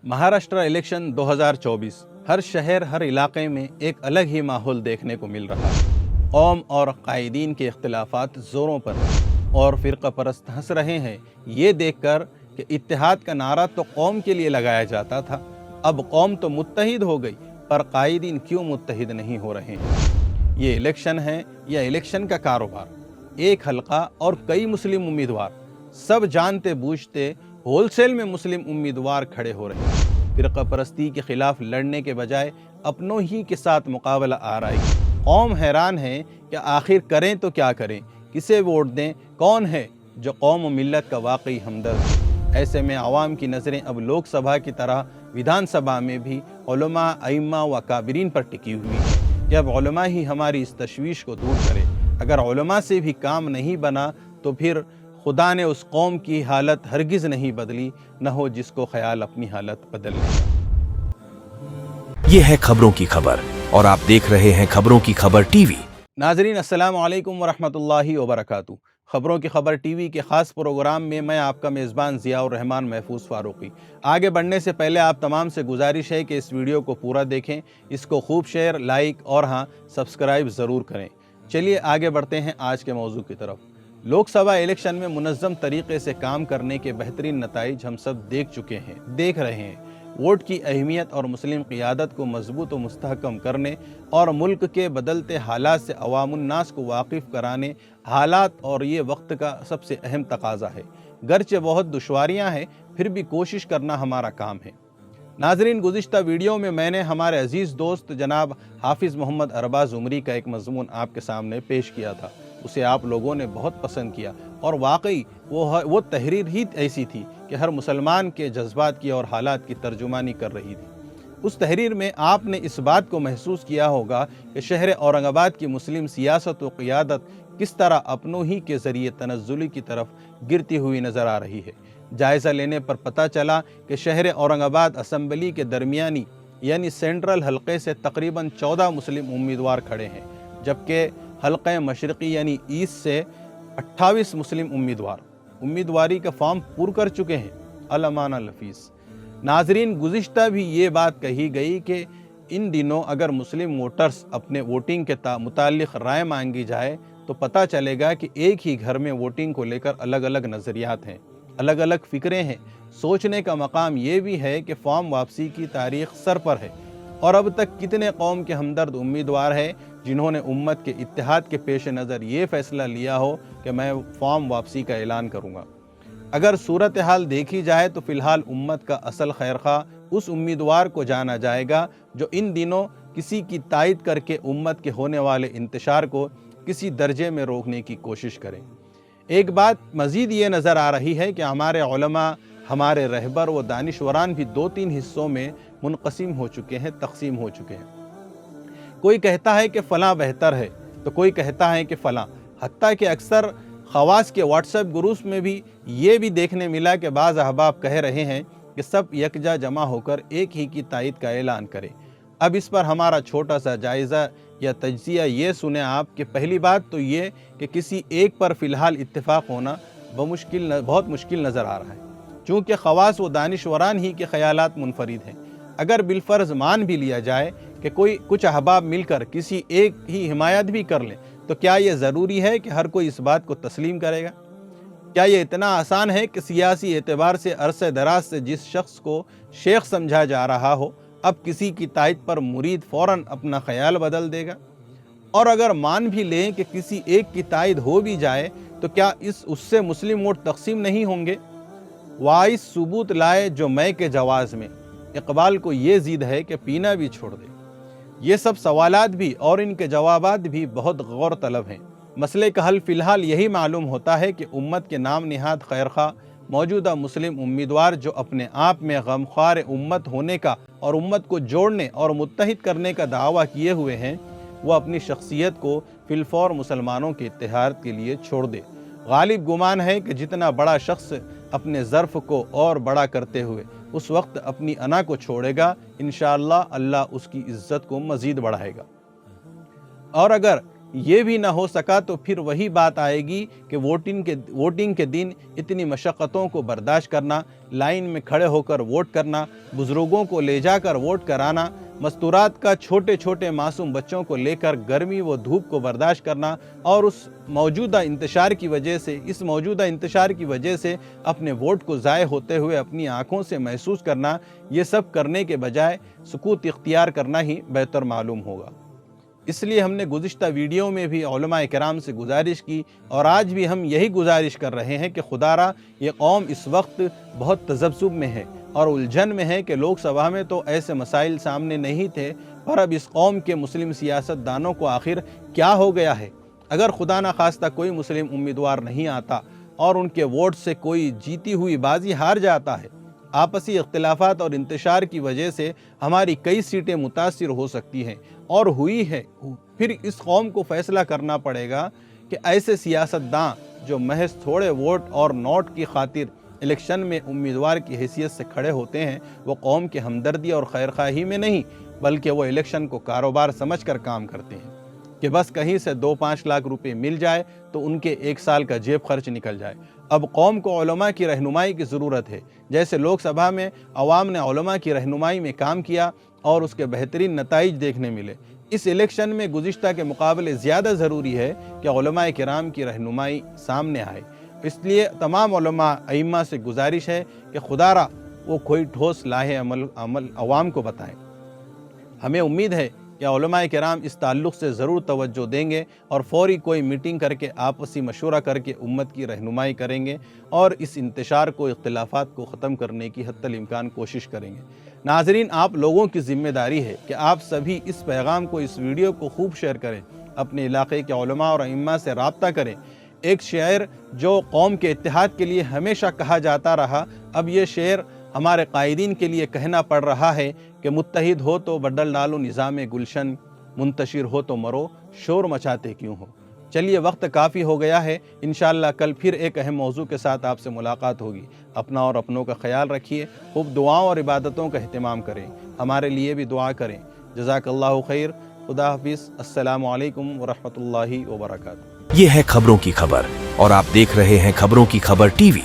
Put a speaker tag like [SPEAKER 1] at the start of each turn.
[SPEAKER 1] Maharashtra election 2024 हर शहर हर इलाके में एक अलग ही माहौल देखने को मिल रहा है। कौम और कायदीन के इख्तिलाफात ज़ोरों पर हैं और फ़िरक़ा परस्त हंस रहे हैं ये देखकर कि इत्तेहाद का नारा तो कौम के लिए लगाया जाता था, अब कौम तो मुत्तहिद हो गई पर कायदीन क्यों मुत्तहिद नहीं हो रहे हैं। ये इलेक्शन है या इलेक्शन का कारोबार, एक हलका और कई मुस्लिम उम्मीदवार, सब जानते बूझते होलसेल में मुस्लिम उम्मीदवार खड़े हो रहे हैं। फ़िरक़ा परस्ती के ख़िलाफ़ लड़ने के बजाय अपनों ही के साथ मुकाबला आ रहा है। कौम हैरान है कि आखिर करें तो क्या करें, किसे वोट दें, कौन है जो कौम व मिल्लत का वाकई हमदर्द है। ऐसे में आवाम की नज़रें अब लोकसभा की तरह विधानसभा में भी उलमा, अइम्मा व काबिरीन पर टिकी हुई है कि अब उलमा ही हमारी इस तशवीश को दूर करे। अगर उलमा से भी काम नहीं बना तो फिर खुदा ने उस कौम की हालत हरगिज़ नहीं बदली, न हो जिसको ख्याल अपनी हालत बदल लेगा।
[SPEAKER 2] ये है खबरों की खबर और आप देख रहे हैं खबरों की खबर टीवी।
[SPEAKER 1] नाजरीन अस्सलाम वालेकुम वरहमतुल्लाहि वबरकातुहू। खबरों की खबर टीवी के ख़ास प्रोग्राम में मैं आपका मेज़बान ज़ियाउर रहमान महफूज फ़ारूक़ी। आगे बढ़ने से पहले आप तमाम से गुजारिश है कि इस वीडियो को पूरा देखें, इसको खूब शेयर, लाइक और हाँ सब्सक्राइब ज़रूर करें। चलिए आगे बढ़ते हैं आज के मौजू की तरफ। लोकसभा इलेक्शन में मुनज़्ज़म तरीके से काम करने के बेहतरीन नताइज हम सब देख रहे हैं। वोट की अहमियत और मुस्लिम क़ियादत को मजबूत व मुस्तहकम करने और मुल्क के बदलते हालात से अवामुन्नास को वाकिफ़ कराने हालात और ये वक्त का सबसे अहम तकाज़ा है। गरचे बहुत दुश्वारियाँ हैं फिर भी कोशिश करना हमारा काम है। नाजरीन, गुज़िश्ता वीडियो में मैंने हमारे अज़ीज़ दोस्त जनाब हाफिज़ मोहम्मद अरबाज़ उमरी का एक मज़मून आपके सामने पेश किया था। उसे आप लोगों ने बहुत पसंद किया और वाकई वो तहरीर ही ऐसी थी कि हर मुसलमान के जज्बात की और हालात की तर्जुमानी कर रही थी। उस तहरीर में आपने इस बात को महसूस किया होगा कि शहर औरंगाबाद की मुस्लिम सियासत व क़ियादत किस तरह अपनों ही के ज़रिए तनज़्ज़ुली की तरफ गिरती हुई नज़र आ रही है। जायज़ा लेने पर पता चला कि शहर औरंगाबाद असम्बली के दरमियानी यानी सेंट्रल हलक़े से तकरीबन 14 मुस्लिम उम्मीदवार खड़े हैं, जबकि हलक़े मशरक़ी यानी ईस्ट से 28 मुस्लिम उम्मीदवारी का फॉर्म पूर कर चुके हैं। अलमाना लफीस। नाजरीन, गुज़िश्ता भी ये बात कही गई कि इन दिनों अगर मुस्लिम वोटर्स अपने वोटिंग के मुताल्लिक़ राय मांगी जाए तो पता चलेगा कि एक ही घर में वोटिंग को लेकर अलग अलग नज़रियात हैं, अलग अलग फ़िक्रें हैं। सोचने का मकाम ये भी है कि फॉर्म वापसी की तारीख़ सर पर है और अब तक कितने कौम के हमदर्द उम्मीदवार हैं जिन्होंने उम्मत के इत्तेहाद के पेश नज़र ये फ़ैसला लिया हो कि मैं फॉर्म वापसी का ऐलान करूँगा। अगर सूरत हाल देखी जाए तो फ़िलहाल उम्मत का असल खैरखा उस उम्मीदवार को जाना जाएगा जो इन दिनों किसी की तायद करके उम्मत के होने वाले इंतशार को किसी दर्जे में रोकने की कोशिश करें। एक बात मज़ीद ये नज़र आ रही है कि हमारे उलमा, हमारे रहबर व दानिशवरान भी 2-3 हिस्सों में मुनक़सिम हो चुके हैं, तक़सीम हो चुके हैं। कोई कहता है कि फ़लाँ बेहतर है तो कोई कहता है कि फ़लाँ। हत्ता कि अक्सर ख़वास के व्हाट्सएप ग्रुप्स में भी ये भी देखने मिला कि बाज़ अहबाब कह रहे हैं कि सब यकजा जमा होकर एक ही की तायद का ऐलान करें। अब इस पर हमारा छोटा सा जायज़ा या तज्ज़िया ये सुने आप कि पहली बात तो ये कि किसी एक पर फ़िलहाल इत्तेफाक होना बहुत मुश्किल नज़र आ रहा है, चूँकि ख़वास व दानिशवरान ही के ख़यालात मुनफरिद हैं। अगर बिलफ़र्ज़ मान भी लिया जाए कि कुछ अहबाब मिलकर किसी एक ही हिमायत भी कर लें तो क्या ये ज़रूरी है कि हर कोई इस बात को तस्लीम करेगा? क्या ये इतना आसान है कि सियासी एतबार से अरसे दराज से जिस शख्स को शेख समझा जा रहा हो अब किसी की तायद पर मुरीद फ़ौरन अपना ख़याल बदल देगा? और अगर मान भी लें कि किसी एक की तायद हो भी जाए तो क्या उससे मुस्लिम वोट तक़सीम नहीं होंगे? वाइस सबूत लाए जो मैं के जवाज़ में, इकबाल को ये ज़िद है कि पीना भी छोड़ दे। ये सब सवालात भी और इनके जवाबात भी बहुत गौर तलब हैं। मसले का हल फ़िलहाल यही मालूम होता है कि उम्मत के नाम निहाद खैरखा मौजूदा मुस्लिम उम्मीदवार जो अपने आप में गमख्वार उम्मत होने का और उम्मत को जोड़ने और मुत्तहिद करने का दावा किए हुए हैं, वह अपनी शख्सियत को फिलफौर मुसलमानों के इत्तेहाद के लिए छोड़ दे। गालिब गुमान है कि जितना बड़ा शख्स अपने ज़र्फ़ को और बड़ा करते हुए उस वक्त अपनी अना को छोड़ेगा, इंशाअल्लाह अल्लाह उसकी इज़्ज़त को मज़ीद बढ़ाएगा। और अगर ये भी ना हो सका तो फिर वही बात आएगी कि वोटिंग के दिन इतनी मशक्क़तों को बर्दाश्त करना, लाइन में खड़े होकर वोट करना, बुज़ुर्गों को ले जाकर वोट कराना, मस्तूरात का छोटे छोटे मासूम बच्चों को लेकर गर्मी व धूप को बर्दाश्त करना और इस मौजूदा इंतशार की वजह से अपने वोट को ज़ाय होते हुए अपनी आँखों से महसूस करना, ये सब करने के बजाय सुकूत इख्तियार करना ही बेहतर मालूम होगा। इसलिए हमने गुज़िश्ता वीडियो में भी उलमाए किराम से गुजारिश की और आज भी हम यही गुजारिश कर रहे हैं कि खुदारा ये कौम इस वक्त बहुत तज़ब्ज़ुब में है और उलझन में है कि लोकसभा में तो ऐसे मसाइल सामने नहीं थे, पर अब इस कौम के मुस्लिम सियासतदानों को आखिर क्या हो गया है। अगर खुदा न खास्ता कोई मुस्लिम उम्मीदवार नहीं आता और उनके वोट से कोई जीती हुई बाजी हार जाता है, आपसी इख्तिलाफात और इंतशार की वजह से हमारी कई सीटें मुतासिर हो सकती हैं और हुई है, फिर इस कौम को फैसला करना पड़ेगा कि ऐसे सियासतदान जो महज थोड़े वोट और नोट की खातिर इलेक्शन में उम्मीदवार की हैसियत से खड़े होते हैं, वो कौम के हमदर्दी और खैरख्वाही में नहीं बल्कि वो इलेक्शन को कारोबार समझकर काम करते हैं कि बस कहीं से 2-5 लाख रुपए मिल जाए तो उनके 1 साल का जेब खर्च निकल जाए। अब कौम को उलमा की रहनुमाई की ज़रूरत है। जैसे लोकसभा में अवाम ने उलमा की रहनुमाई में काम किया और उसके बेहतरीन नताइज देखने मिले, इस इलेक्शन में गुज़िश्ता के मुकाबले ज़्यादा ज़रूरी है कि उलमाए किराम की रहनुमाई सामने आए। इसलिए तमाम उलमा अइम्मा से गुजारिश है कि खुदारा वो कोई ठोस लाहे अमल अवाम को बताएं। हमें उम्मीद है कि उलमाए किराम इस ताल्लुक़ से ज़रूर तवज्जो देंगे और फ़ौरी कोई मीटिंग करके आपसी मशवरा करके उम्मत की रहनुमाई करेंगे और इस इंतशार को, इख्तिलाफ़ात को ख़त्म करने की हत्तल इम्कान कोशिश करेंगे। नाज़रीन, आप लोगों की ज़िम्मेदारी है कि आप सभी इस पैगाम को, इस वीडियो को खूब शेयर करें, अपने इलाक़े के उलमा और अइम्मा से राब्ता करें। एक शेर जो कौम के इत्तेहाद के लिए हमेशा कहा जाता रहा, अब ये शेर हमारे कायदीन के लिए कहना पड़ रहा है कि मुत्तहिद हो तो बदल डालो निज़ाम गुलशन, मुंतशिर हो तो मरो, शोर मचाते क्यों हो। चलिए, वक्त काफ़ी हो गया है। इंशाअल्लाह कल फिर एक अहम मौजू के साथ आपसे मुलाकात होगी। अपना और अपनों का ख्याल रखिए, खूब दुआओं और इबादतों का अहतमाम करें, हमारे लिए भी दुआ करें। जज़ाकल्लाहु खैर। खुदा हाफिज़। अस्सलामु अलैकुम व रहमतुल्लाहि व बरकातुहू।
[SPEAKER 2] ये है खबरों की खबर और आप देख रहे हैं खबरों की खबर टीवी।